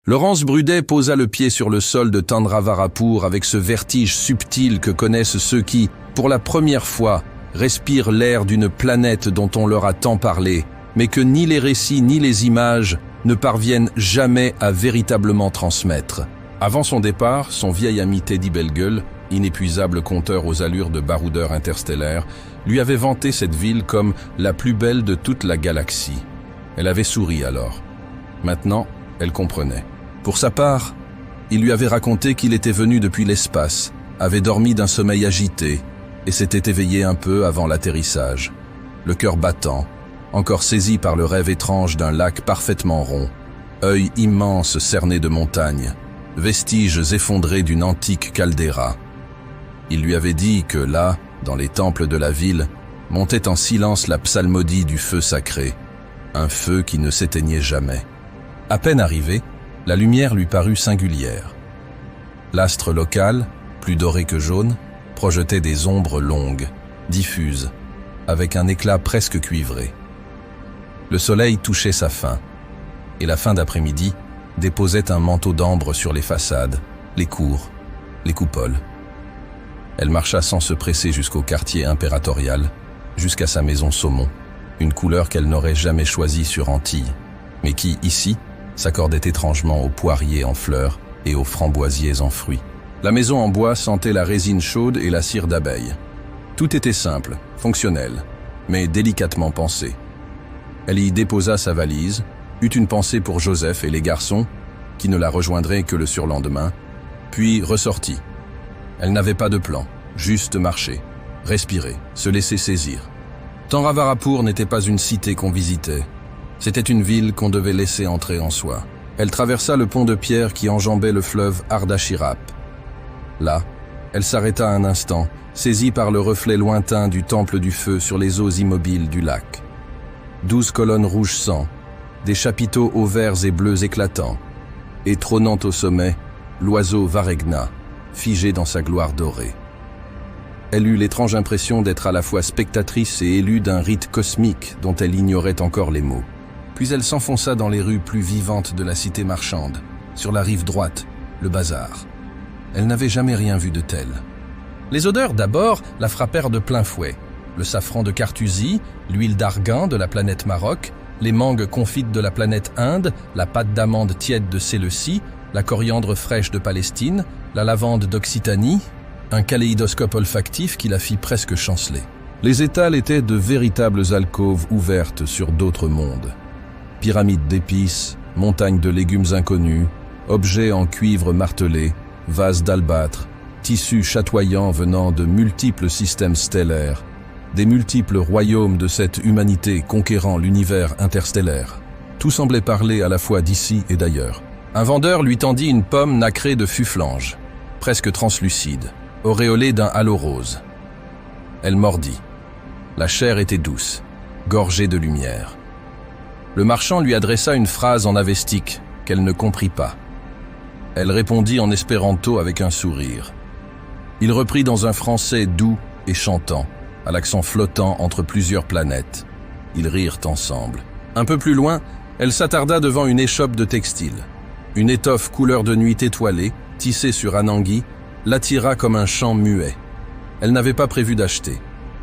Laurence Brudet posa le pied sur le sol de Thanravarapur avec ce vertige subtil que connaissent ceux qui, pour la première fois, respirent l'air d'une planète dont on leur a tant parlé, mais que ni les récits ni les images ne parviennent jamais à véritablement transmettre. Avant son départ, son vieil ami Teddy Bellegueule, inépuisable conteur aux allures de baroudeur interstellaire, lui avait vanté cette ville comme la plus belle de toute la galaxie. Elle avait souri alors. Maintenant, elle comprenait. Pour sa part, il lui avait raconté qu'il était venu depuis l'espace, avait dormi d'un sommeil agité et s'était éveillé un peu avant l'atterrissage. Le cœur battant, encore saisi par le rêve étrange d'un lac parfaitement rond, œil immense cerné de montagnes, vestiges effondrés d'une antique caldeira. Il lui avait dit que là, dans les temples de la ville, montait en silence la psalmodie du feu sacré, un feu qui ne s'éteignait jamais. À peine arrivé, la lumière lui parut singulière. L'astre local, plus doré que jaune, projetait des ombres longues, diffuses, avec un éclat presque cuivré. Le soleil touchait sa fin, et la fin d'après-midi déposait un manteau d'ambre sur les façades, les cours, les coupoles. Elle marcha sans se presser jusqu'au quartier impératorial, jusqu'à sa maison saumon, une couleur qu'elle n'aurait jamais choisie sur Antilles, mais qui, ici, s'accordait étrangement aux poiriers en fleurs et aux framboisiers en fruits. La maison en bois sentait la résine chaude et la cire d'abeille. Tout était simple, fonctionnel, mais délicatement pensé. Elle y déposa sa valise, eut une pensée pour Joseph et les garçons, qui ne la rejoindraient que le surlendemain, puis ressortit. Elle n'avait pas de plan, juste marcher, respirer, se laisser saisir. Thanravarapur n'était pas une cité qu'on visitait. C'était une ville qu'on devait laisser entrer en soi. Elle traversa le pont de pierre qui enjambait le fleuve Ardashirap. Là, elle s'arrêta un instant, saisie par le reflet lointain du temple du feu sur les eaux immobiles du lac. 12 colonnes rouge sang, des chapiteaux aux verts et bleus éclatants, et trônant au sommet, l'oiseau Varegna, figé dans sa gloire dorée. Elle eut l'étrange impression d'être à la fois spectatrice et élue d'un rite cosmique dont elle ignorait encore les mots. Puis elle s'enfonça dans les rues plus vivantes de la cité marchande, sur la rive droite, le bazar. Elle n'avait jamais rien vu de tel. Les odeurs d'abord la frappèrent de plein fouet. Le safran de Carthusie, l'huile d'argan de la planète Maroc, les mangues confites de la planète Inde, la pâte d'amande tiède de Séleucie, la coriandre fraîche de Palestine, la lavande d'Occitanie, un kaléidoscope olfactif qui la fit presque chanceler. Les étals étaient de véritables alcôves ouvertes sur d'autres mondes. Pyramides d'épices, montagnes de légumes inconnus, objets en cuivre martelé, vases d'albâtre, tissus chatoyants venant de multiples systèmes stellaires, des multiples royaumes de cette humanité conquérant l'univers interstellaire. Tout semblait parler à la fois d'ici et d'ailleurs. Un vendeur lui tendit une pomme nacrée de fuflange, presque translucide, auréolée d'un halo rose. Elle mordit. La chair était douce, gorgée de lumière. Le marchand lui adressa une phrase en avestique qu'elle ne comprit pas. Elle répondit en espéranto avec un sourire. Il reprit dans un français doux et chantant, à l'accent flottant entre plusieurs planètes. Ils rirent ensemble. Un peu plus loin, elle s'attarda devant une échoppe de textile. Une étoffe couleur de nuit étoilée, tissée sur Anangui, l'attira comme un chant muet. Elle n'avait pas prévu d'acheter,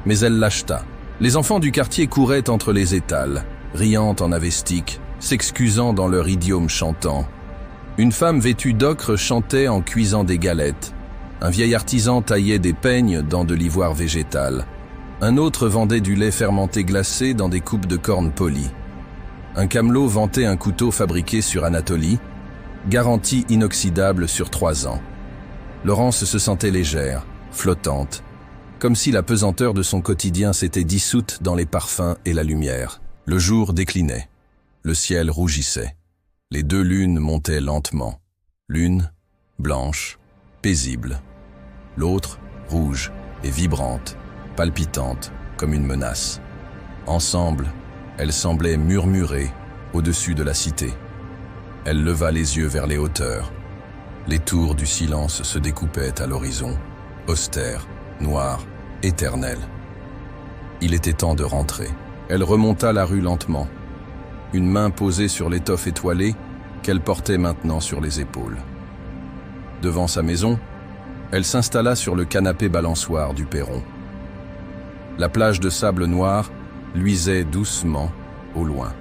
mais elle l'acheta. Les enfants du quartier couraient entre les étals, riant en avestique, s'excusant dans leur idiome chantant. Une femme vêtue d'ocre chantait en cuisant des galettes. Un vieil artisan taillait des peignes dans de l'ivoire végétal. Un autre vendait du lait fermenté glacé dans des coupes de cornes polies. Un camelot vantait un couteau fabriqué sur Anatolie, garantie inoxydable sur 3 ans. Laurence se sentait légère, flottante, comme si la pesanteur de son quotidien s'était dissoute dans les parfums et la lumière. Le jour déclinait. Le ciel rougissait. Les 2 lunes montaient lentement. L'une, blanche, paisible. L'autre, rouge et vibrante, palpitante comme une menace. Ensemble, elles semblaient murmurer au-dessus de la cité. Elle leva les yeux vers les hauteurs. Les tours du silence se découpaient à l'horizon, austères, noires, éternelles. Il était temps de rentrer. Elle remonta la rue lentement. Une main posée sur l'étoffe étoilée, qu'elle portait maintenant sur les épaules. Devant sa maison, elle s'installa sur le canapé balançoire du perron. La plage de sable noir luisait doucement au loin.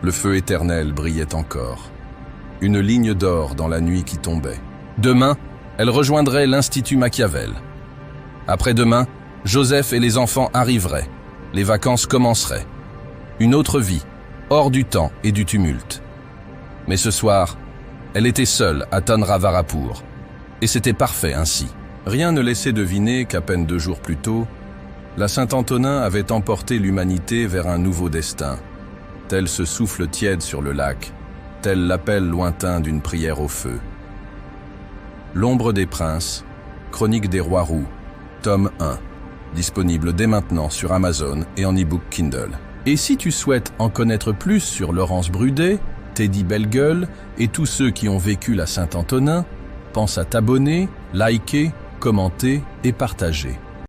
Le feu éternel brillait encore. Une ligne d'or dans la nuit qui tombait. Demain, elle rejoindrait l'Institut Machiavel. Après-demain, Joseph et les enfants arriveraient. Les vacances commenceraient. Une autre vie, hors du temps et du tumulte. Mais ce soir, elle était seule à Thanravarapur. Et c'était parfait ainsi. Rien ne laissait deviner qu'à peine 2 jours plus tôt, la Saint-Antonin avait emporté l'humanité vers un nouveau destin, tel ce souffle tiède sur le lac, tel l'appel lointain d'une prière au feu. L'ombre des princes, Chronique des rois roux, tome 1, disponible dès maintenant sur Amazon et en e-book Kindle. Et si tu souhaites en connaître plus sur Laurence Brudet, Teddy Bellegueule et tous ceux qui ont vécu la Saint-Antonin, pense à t'abonner, liker, commenter et partager.